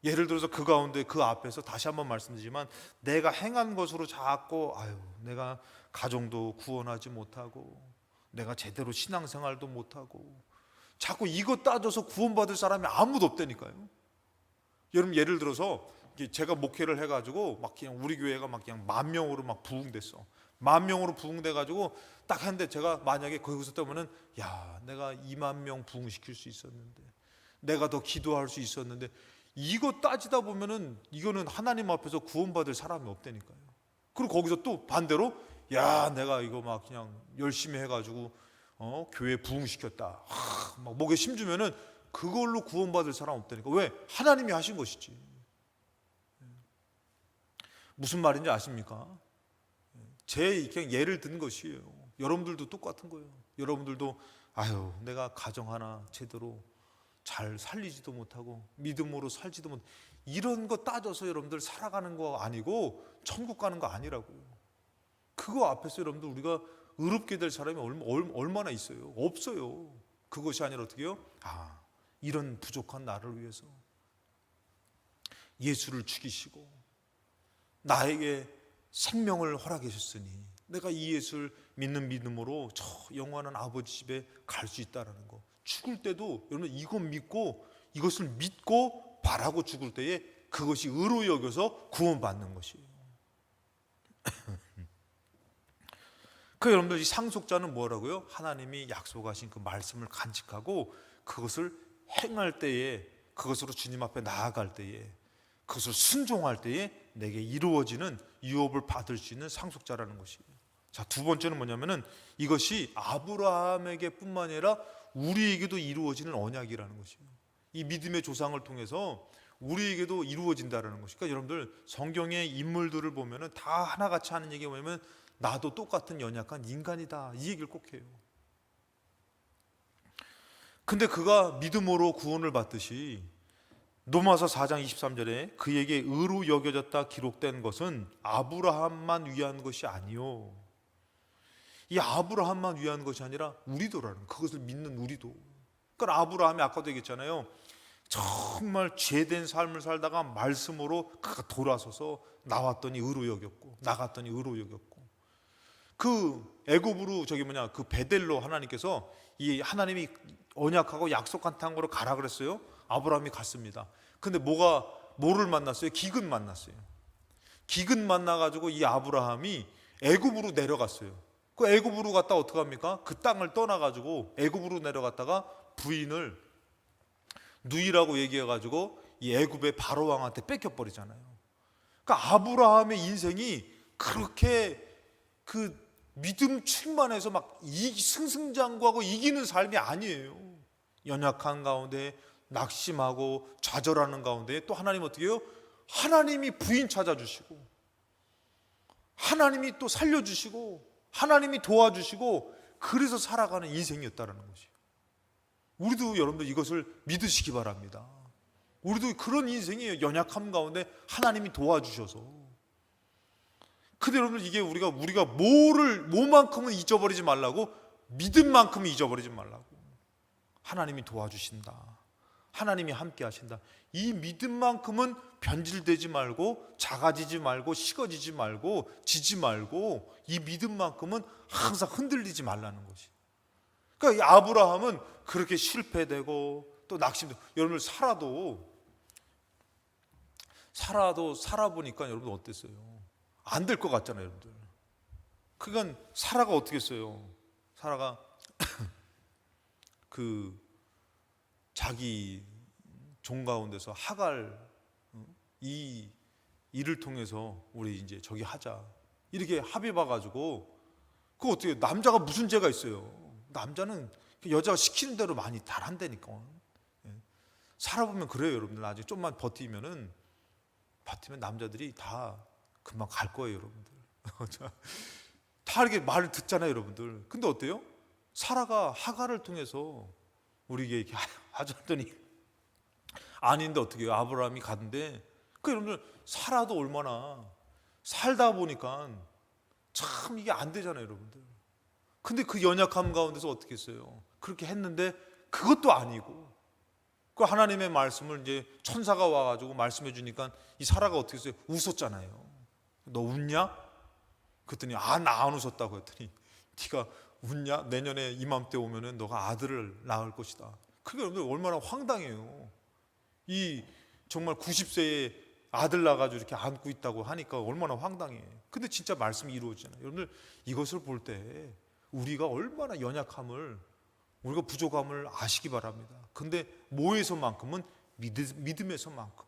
예를 들어서 그 가운데 그 앞에서 다시 한번 말씀드리지만 내가 행한 것으로 자꾸 내가 가정도 구원하지 못하고 내가 제대로 신앙생활도 못하고 자꾸 이것 따져서 구원받을 사람이 아무도 없다니까요. 여러분 예를 들어서 제가 목회를 해가지고 막 그냥 우리 교회가 막 그냥 10,000명으로 막 부흥됐어. 10,000명으로 부흥돼가지고 딱 했는데 제가 만약에 거기서 떠보면은 내가 20,000명 부흥시킬 수 있었는데 내가 더 기도할 수 있었는데 이거 따지다 보면은 이거는 하나님 앞에서 구원받을 사람이 없다니까요. 그리고 거기서 또 반대로 내가 이거 막 그냥 열심히 해가지고 교회 부흥시켰다. 막 목에 심주면은 그걸로 구원받을 사람 없다니까. 왜? 하나님이 하신 것이지. 무슨 말인지 아십니까? 제 그냥 예를 든 것이에요. 여러분들도 똑같은 거예요. 여러분들도 내가 가정 하나 제대로 잘 살리지도 못하고 믿음으로 살지도 못, 이런 거 따져서 여러분들 살아가는 거 아니고 천국 가는 거 아니라고요. 그거 앞에서 여러분들 우리가 의롭게 될 사람이 얼마나 있어요? 없어요. 그것이 아니라 어떻게 해요? 이런 부족한 나를 위해서 예수를 죽이시고 나에게 생명을 허락해 주셨으니 내가 이 예수를 믿는 믿음으로 저 영원한 아버지 집에 갈 수 있다라는 거. 죽을 때도 여러분 이것 믿고 이것을 믿고 바라고 죽을 때에 그것이 의로 여겨서 구원받는 것이에요. 그 여러분들 이 상속자는 뭐라고요? 하나님이 약속하신 그 말씀을 간직하고 그것을 행할 때에, 그것으로 주님 앞에 나아갈 때에, 그것을 순종할 때에 내게 이루어지는 유업을 받을 수 있는 상속자라는 것이에요. 자, 두 번째는 뭐냐면은 이것이 아브라함에게 뿐만 아니라 우리에게도 이루어지는 언약이라는 것이에요. 이 믿음의 조상을 통해서 우리에게도 이루어진다라는 것이니까, 그러니까 여러분들 성경의 인물들을 보면은 다 하나같이 하는 얘기가 뭐냐면 나도 똑같은 연약한 인간이다, 이 얘기를 꼭 해요. 근데 그가 믿음으로 구원을 받듯이 로마서 4장 23절에 그에게 의로 여겨졌다 기록된 것은 아브라함만 위한 것이 아니요, 이 아브라함만 위한 것이 아니라 우리도라는, 그것을 믿는 우리도. 그러니까 아브라함이 아까도 얘기했잖아요. 정말 죄된 삶을 살다가 말씀으로 그가 돌아서서 나왔더니 의로 여겼고 나갔더니 의로 여겼고, 그 애굽으로 그 베델로 하나님께서 이 하나님이 언약하고 약속한 땅으로 가라 그랬어요. 아브라함이 갔습니다. 근데 뭐를 만났어요? 기근 만났어요. 기근 만나가지고 이 아브라함이 애굽으로 내려갔어요. 그 애굽으로 갔다 어떻게 합니까? 그 땅을 떠나가지고 애굽으로 내려갔다가 부인을 누이라고 얘기해가지고 이 애굽의 바로 왕한테 뺏겨버리잖아요. 그러니까 아브라함의 인생이 그렇게 그 믿음 충만해서 막 승승장구하고 이기는 삶이 아니에요. 연약한 가운데 낙심하고 좌절하는 가운데 또 하나님 어떻게 해요? 하나님이 부인 찾아주시고 하나님이 또 살려주시고 하나님이 도와주시고 그래서 살아가는 인생이었다는 것이에요. 우리도 여러분들 이것을 믿으시기 바랍니다. 우리도 그런 인생이에요. 연약함 가운데 하나님이 도와주셔서. 근데 여러분들 이게 우리가 뭐만큼은 잊어버리지 말라고, 믿음만큼은 잊어버리지 말라고. 하나님이 도와주신다, 하나님이 함께 하신다, 이 믿음만큼은 변질되지 말고 작아지지 말고 식어지지 말고 지지 말고 이 믿음만큼은 항상 흔들리지 말라는 것이. 그러니까 이 아브라함은 그렇게 실패되고 또 낙심되고, 여러분들 살아보니까 여러분 어땠어요? 안 될 것 같잖아요, 여러분들. 그러니까 사라가 어떻게 했어요? 사라가 그 자기 종 가운데서 하갈, 이 일을 통해서 우리 이제 저기 하자 이렇게 합의 봐가지고, 그 어떻게, 남자가 무슨 죄가 있어요? 남자는 여자가 시키는 대로 많이 잘한다니까. 살아보면 그래요, 여러분들. 나중에 좀만 버티면 남자들이 다 금방 갈 거예요, 여러분들. 다 이렇게 말을 듣잖아요, 여러분들. 근데 어때요? 사라가 하갈을 통해서 우리에게 이렇게 하자더니 아닌데 어떻게 해요? 아브라함이 가는데 그 여러분들 사라도 얼마나 살다 보니까 참 이게 안 되잖아요, 여러분들. 근데 그 연약함 가운데서 어떻게 했어요? 그렇게 했는데 그것도 아니고 그 하나님의 말씀을 이제 천사가 와가지고 말씀해 주니까 이 사라가 어떻게 했어요? 웃었잖아요. 너 웃냐? 그랬더니 나 안 웃었다고 했더니 네가 웃냐? 내년에 이맘때 오면은 너가 아들을 낳을 것이다. 그게 여러분들 얼마나 황당해요. 이 정말 90세에 아들 낳아가지고 이렇게 안고 있다고 하니까 얼마나 황당해. 근데 진짜 말씀이 이루어지잖아요. 여러분들 이것을 볼 때 우리가 얼마나 연약함을, 우리가 부족함을 아시기 바랍니다. 근데 뭐에서만큼은 믿음에서만큼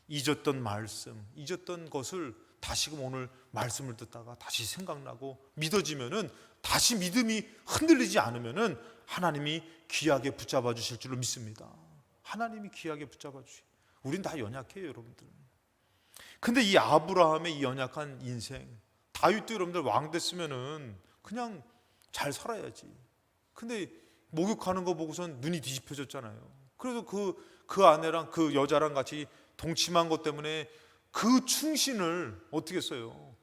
잊었던 말씀, 잊었던 것을 다시금 오늘 말씀을 듣다가 다시 생각나고 믿어지면은 다시 믿음이 흔들리지 않으면은 하나님이 귀하게 붙잡아 주실 줄로 믿습니다. 하나님이 귀하게 붙잡아 주시. 우린 다 연약해요, 여러분들. 근데 이 아브라함의 이 연약한 인생, 다윗도 여러분들 왕 됐으면은 그냥 잘 살아야지. 근데 목욕하는 거 보고선 눈이 뒤집혀졌잖아요. 그래서 그 아내랑 그 여자랑 같이 동침한 것 때문에 그 충신을 어떻게 했어요?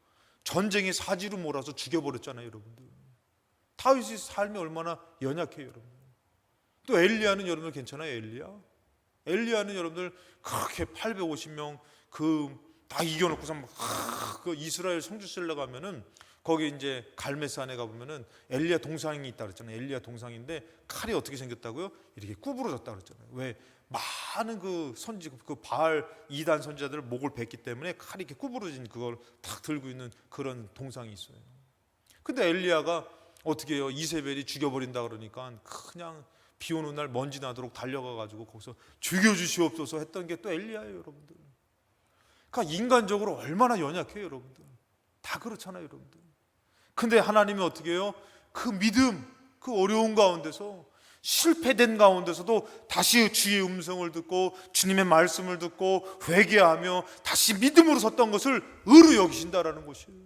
전쟁의 사지로 몰아서 죽여버렸잖아요, 여러분들. 다윗의 삶이 얼마나 연약해요, 여러분. 또 엘리야는 여러분들 괜찮아요, 엘리야는 여러분들 그렇게 850명 다 이겨놓고서 그 이스라엘 성지순례 가면은 거기 이제 갈메산에 가보면은 엘리야 동상이 있다 그랬잖아요. 엘리야 동상인데 칼이 어떻게 생겼다고요? 이렇게 구부러졌다 그랬잖아요. 왜? 많은 그 바알 2단 선지자들 목을 뱉기 때문에 칼이 이렇게 구부러진 그걸 탁 들고 있는 그런 동상이 있어요. 근데 엘리야가 어떻게 해요? 이세벨이 죽여버린다 그러니까 그냥 비 오는 날 먼지 나도록 달려가 가지고 거기서 죽여주시옵소서 했던 게 또 엘리야예요, 여러분들. 그러니까 인간적으로 얼마나 연약해요, 여러분들. 다 그렇잖아요, 여러분들. 근데 하나님이 어떻게 해요? 그 믿음, 그 어려운 가운데서, 실패된 가운데서도 다시 주의 음성을 듣고 주님의 말씀을 듣고 회개하며 다시 믿음으로 섰던 것을 의로 여기신다라는 것이에요.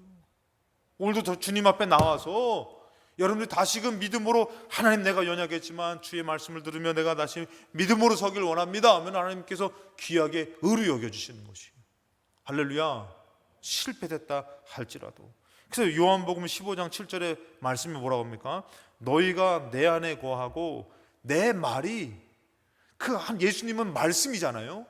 오늘도 더 주님 앞에 나와서 여러분들 다시금 믿음으로 하나님, 내가 연약했지만 주의 말씀을 들으며 내가 다시 믿음으로 서길 원합니다 하면 하나님께서 귀하게 의로 여겨주시는 것이에요. 할렐루야. 실패됐다 할지라도. 그래서 요한복음 15장 7절에 말씀이 뭐라고 합니까? 너희가 내 안에 거하고 내 말이, 예수님은 말씀이잖아요.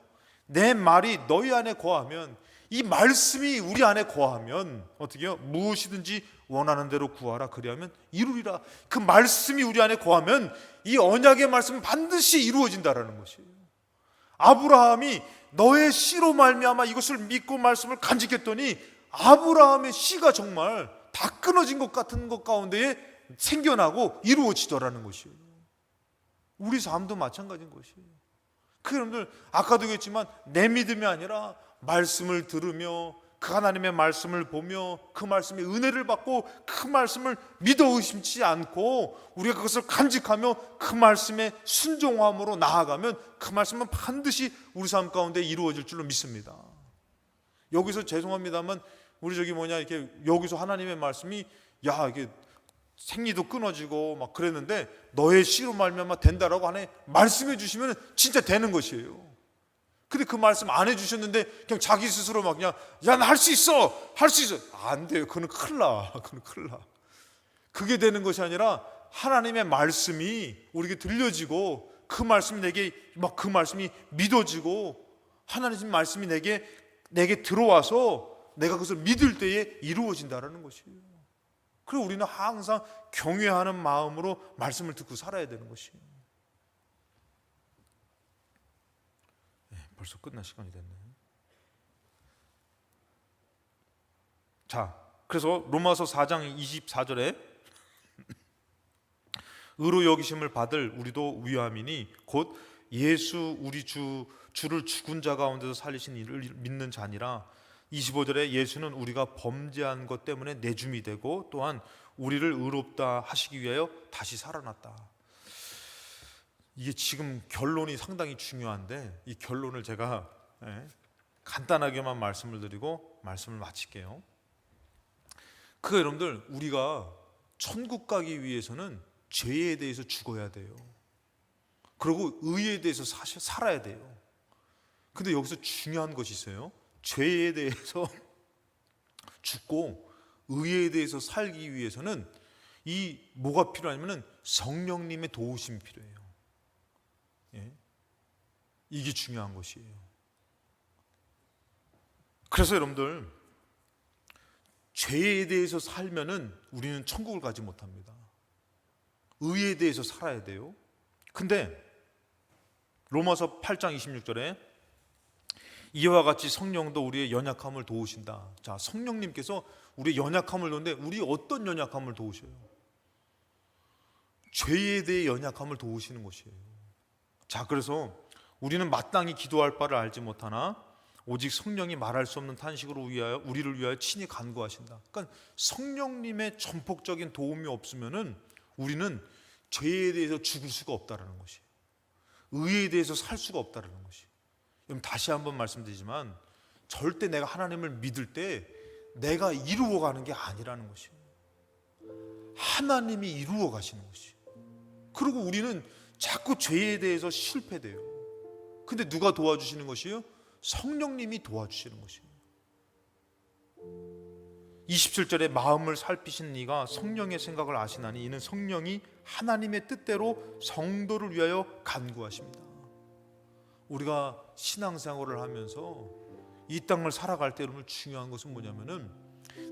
내 말이 너희 안에 거하면, 이 말씀이 우리 안에 거하면 어떻게 해요? 무엇이든지 원하는 대로 구하라 그리하면 이루리라. 그 말씀이 우리 안에 거하면 이 언약의 말씀은 반드시 이루어진다라는 것이에요. 아브라함이 너의 씨로 말미암아 이것을 믿고 말씀을 간직했더니 아브라함의 씨가 정말 다 끊어진 것 같은 것 가운데에 생겨나고 이루어지더라는 것이에요. 우리 삶도 마찬가지인 것이에요. 그 여러분들 아까도 얘기했지만 내 믿음이 아니라 말씀을 들으며 그 하나님의 말씀을 보며 그 말씀의 은혜를 받고 그 말씀을 믿어 의심치 않고 우리가 그것을 간직하며 그 말씀의 순종함으로 나아가면 그 말씀은 반드시 우리 삶 가운데 이루어질 줄로 믿습니다. 여기서 죄송합니다만 우리 이렇게 여기서 하나님의 말씀이 이게 생리도 끊어지고 막 그랬는데 너의 씨로 말미암아 된다라고 하나님 말씀해 주시면 진짜 되는 것이에요. 근데 그 말씀 안 해주셨는데 그냥 자기 스스로 막 그냥 나 할 수 있어 안 돼요. 그건 큰일 나. 그게 되는 것이 아니라 하나님의 말씀이 우리에게 들려지고 그 말씀이 그 말씀이 믿어지고 하나님의 말씀이 내게 들어와서 내가 그것을 믿을 때에 이루어진다라는 것이에요. 그리고 우리는 항상 경외하는 마음으로 말씀을 듣고 살아야 되는 것이에요. 벌써 끝날 시간이 됐네. 자, 그래서 로마서 4장 24절에 의로 여기심을 받을 우리도 위함이니 곧 예수 우리 주를 죽은 자 가운데서 살리신 이를 믿는 자니라. 25절에 예수는 우리가 범죄한 것 때문에 내줌이 되고 또한 우리를 의롭다 하시기 위하여 다시 살아났다. 이게 지금 결론이 상당히 중요한데 이 결론을 제가 간단하게만 말씀을 드리고 말씀을 마칠게요. 여러분들, 우리가 천국 가기 위해서는 죄에 대해서 죽어야 돼요. 그리고 의에 대해서 살아야 돼요. 근데 여기서 중요한 것이 있어요. 죄에 대해서 죽고 의에 대해서 살기 위해서는 이 뭐가 필요하냐면 성령님의 도우심이 필요해요. 예? 이게 중요한 것이에요. 그래서 여러분들, 죄에 대해서 살면은 우리는 천국을 가지 못합니다. 의에 대해서 살아야 돼요. 근데 로마서 8장 26절에 이와 같이 성령도 우리의 연약함을 도우신다. 자, 성령님께서 우리의 연약함을 도우는데 우리 어떤 연약함을 도우셔요? 죄에 대해 연약함을 도우시는 것이에요. 자, 그래서 우리는 마땅히 기도할 바를 알지 못하나 오직 성령이 말할 수 없는 탄식으로 우리를 위하여 친히 간구하신다. 그러니까 성령님의 전폭적인 도움이 없으면은 우리는 죄에 대해서 죽을 수가 없다라는 것이에요. 의에 대해서 살 수가 없다라는 것이에요. 여러분, 다시 한번 말씀드리지만 절대 내가 하나님을 믿을 때 내가 이루어가는 게 아니라는 것이에요. 하나님이 이루어 가시는 것이에요. 그리고 우리는 자꾸 죄에 대해서 실패돼요. 근데 누가 도와주시는 것이에요? 성령님이 도와주시는 것이에요. 27절에 마음을 살피신 이가 성령의 생각을 아시나니 이는 성령이 하나님의 뜻대로 성도를 위하여 간구하십니다. 우리가 신앙생활을 하면서 이 땅을 살아갈 때 여러분, 중요한 것은 뭐냐면은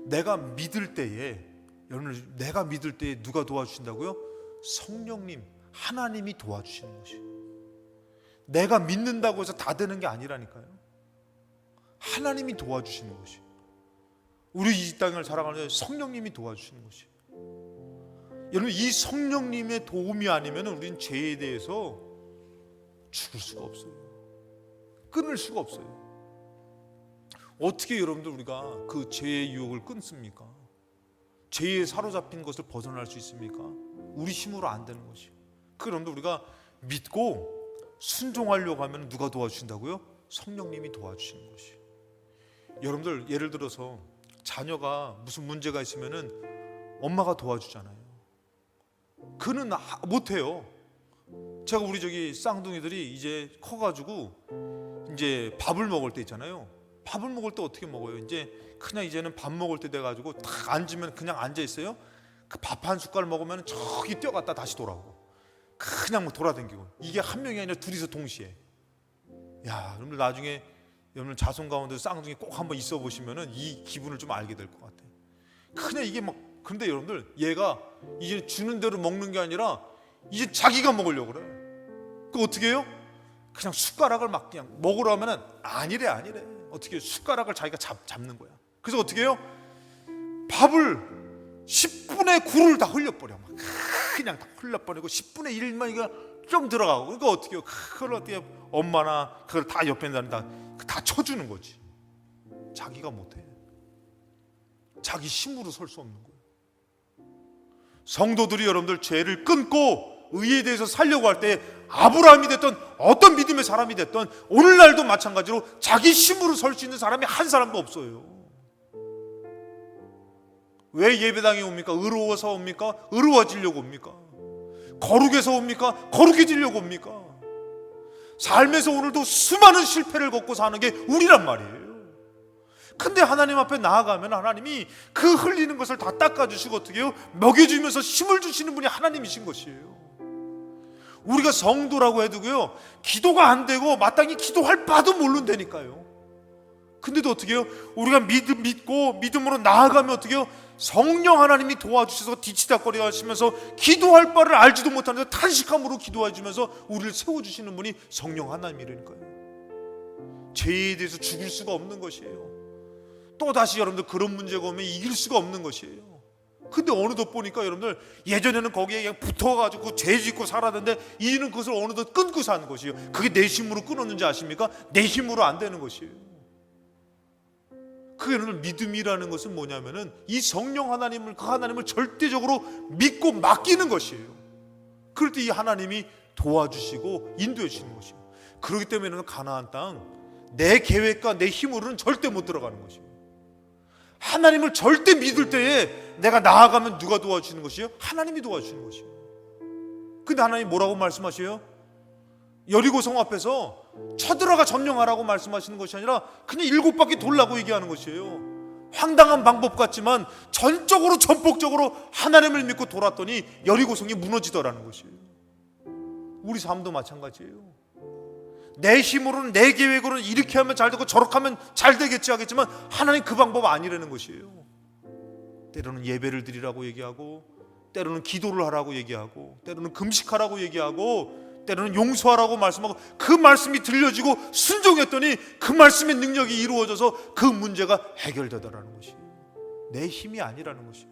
내가 믿을 때에, 여러분, 내가 믿을 때에 누가 도와주신다고요? 성령님, 하나님이 도와주시는 것이에요. 내가 믿는다고 해서 다 되는 게 아니라니까요. 하나님이 도와주시는 것이에요. 우리 이 땅을 살아가는데 성령님이 도와주시는 것이에요. 여러분, 이 성령님의 도움이 아니면 우리는 죄에 대해서 죽을 수가 없어요. 끊을 수가 없어요. 어떻게 여러분들 우리가 그 죄의 유혹을 끊습니까? 죄에 사로잡힌 것을 벗어날 수 있습니까? 우리 힘으로 안 되는 것이에요. 그런데 우리가 믿고 순종하려고 하면 누가 도와주신다고요? 성령님이 도와주시는 것이에요. 여러분들, 예를 들어서 자녀가 무슨 문제가 있으면은 엄마가 도와주잖아요. 그는 못해요. 제가 우리 저기 쌍둥이들이 이제 커가지고 이제 밥을 먹을 때 있잖아요. 밥을 먹을 때 어떻게 먹어요? 이제 그냥 이제는 밥 먹을 때 돼가지고 딱 앉으면 그냥 앉아 있어요. 그 밥 한 숟갈 먹으면 저기 뛰어갔다 다시 돌아오고 그냥 뭐 돌아다니고. 이게 한 명이 아니라 둘이서 동시에. 야, 여러분들 나중에 여러분 자손 가운데 쌍둥이 꼭 한번 있어 보시면은 이 기분을 좀 알게 될 것 같아요. 그냥 이게 막, 근데 여러분들 얘가 이제 주는 대로 먹는 게 아니라 이제 자기가 먹으려고 그래. 그 어떻게 해요? 그냥 숟가락을 막 그냥 먹으러 하면은 아니래. 어떻게 해요? 숟가락을 자기가 잡는 거야. 그래서 어떻게 해요? 밥을 10분의 9를 다 흘려버려. 막 그냥 다 흘려버리고 10분의 1만 이거 좀 들어가고. 그러니까 어떻게 해요? 그걸 어떻게 엄마나 그걸 다 옆에 있는 사람이 다 쳐주는 거지. 자기가 못해. 자기 힘으로 설 수 없는 거예요. 성도들이 여러분들 죄를 끊고 의에 대해서 살려고 할 때 아브라함이 됐던 어떤 믿음의 사람이 됐던 오늘날도 마찬가지로 자기 힘으로 설 수 있는 사람이 한 사람도 없어요. 왜 예배당에 옵니까? 의로워서 옵니까? 의로워지려고 옵니까? 거룩해서 옵니까? 거룩해지려고 옵니까? 삶에서 오늘도 수많은 실패를 겪고 사는 게 우리란 말이에요. 근데 하나님 앞에 나아가면 하나님이 그 흘리는 것을 다 닦아주시고 어떻게 해요? 먹여주면서 힘을 주시는 분이 하나님이신 것이에요. 우리가 성도라고 해도요, 기도가 안 되고 마땅히 기도할 바도 모른다니까요. 근데도 어떻게 해요? 우리가 믿고 믿음으로 나아가면 어떻게 해요? 성령 하나님이 도와주셔서 뒤치다거리 하시면서 기도할 바를 알지도 못하는데 탄식함으로 기도해 주면서 우리를 세워주시는 분이 성령 하나님이라니까요. 죄에 대해서 죽을 수가 없는 것이에요. 또다시 여러분들 그런 문제가 오면 이길 수가 없는 것이에요. 근데 어느덧 보니까 여러분들 예전에는 거기에 그냥 붙어가지고 죄 짓고 살았는데 이제는 그것을 어느덧 끊고 사는 것이에요. 그게 내 힘으로 끊었는지 아십니까? 내 힘으로 안 되는 것이에요. 그 여러분 믿음이라는 것은 뭐냐면은 이 성령 하나님을, 그 하나님을 절대적으로 믿고 맡기는 것이에요. 그럴 때 이 하나님이 도와주시고 인도해 주시는 것이에요. 그렇기 때문에 가나안 땅 내 계획과 내 힘으로는 절대 못 들어가는 것이에요. 하나님을 절대 믿을 때에 내가 나아가면 누가 도와주시는 것이요? 하나님이 도와주시는 것이요. 근데 하나님 뭐라고 말씀하셔요? 여리고성 앞에서 쳐들어가 점령하라고 말씀하시는 것이 아니라 그냥 7바퀴 돌라고 얘기하는 것이에요. 황당한 방법 같지만 전적으로 전폭적으로 하나님을 믿고 돌았더니 여리고성이 무너지더라는 것이에요. 우리 삶도 마찬가지예요. 내 힘으로는, 내 계획으로는 이렇게 하면 잘 되고 저렇게 하면 잘 되겠지 하겠지만 하나님 그 방법 아니라는 것이에요. 때로는 예배를 드리라고 얘기하고, 때로는 기도를 하라고 얘기하고, 때로는 금식하라고 얘기하고, 때로는 용서하라고 말씀하고, 그 말씀이 들려지고 순종했더니 그 말씀의 능력이 이루어져서 그 문제가 해결되더라는 것이에요. 내 힘이 아니라는 것이에요.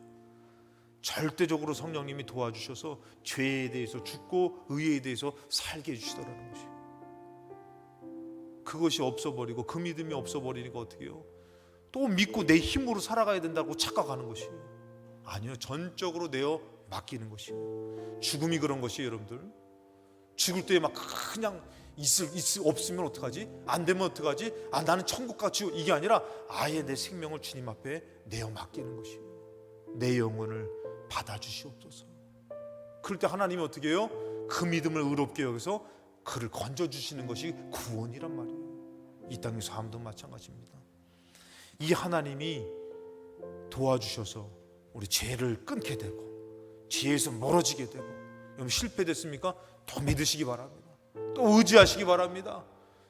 절대적으로 성령님이 도와주셔서 죄에 대해서 죽고 의에 대해서 살게 해주시더라는 것이에요. 그것이 없어버리고 그 믿음이 없어버리니까 어떻게 해요? 또 믿고 내 힘으로 살아가야 된다고 착각하는 것이에요. 아니요, 전적으로 내어 맡기는 것이에요. 죽음이 그런 것이에요. 여러분들, 죽을 때 막 그냥 없으면 어떡하지? 안 되면 어떡하지? 나는 천국 같이, 이게 아니라 아예 내 생명을 주님 앞에 내어 맡기는 것이에요. 내 영혼을 받아주시옵소서. 그럴 때 하나님이 어떻게 해요? 그 믿음을 의롭게 여기서 그를 건져주시는 것이 구원이란 말이에요. 이 땅의 삶도 마찬가지입니다. 이 하나님이 도와주셔서 우리 죄를 끊게 되고 죄에서 멀어지게 되고, 여러분 실패됐습니까? 더 믿으시기 바랍니다. 또 의지하시기 바랍니다.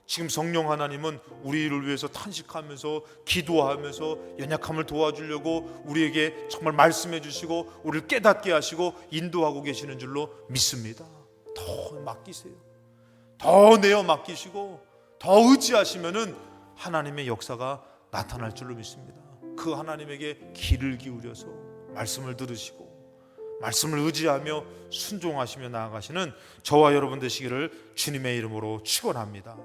지금 성령 하나님은 우리를 위해서 탄식하면서 기도하면서 연약함을 도와주려고 우리에게 정말 말씀해 주시고 우리를 깨닫게 하시고 인도하고 계시는 줄로 믿습니다. 더 맡기세요. 더 내어 맡기시고 더 의지하시면은 하나님의 역사가 나타날 줄로 믿습니다. 그 하나님에게 귀를 기울여서 말씀을 들으시고 말씀을 의지하며 순종하시며 나아가시는 저와 여러분 되시기를 주님의 이름으로 축원합니다.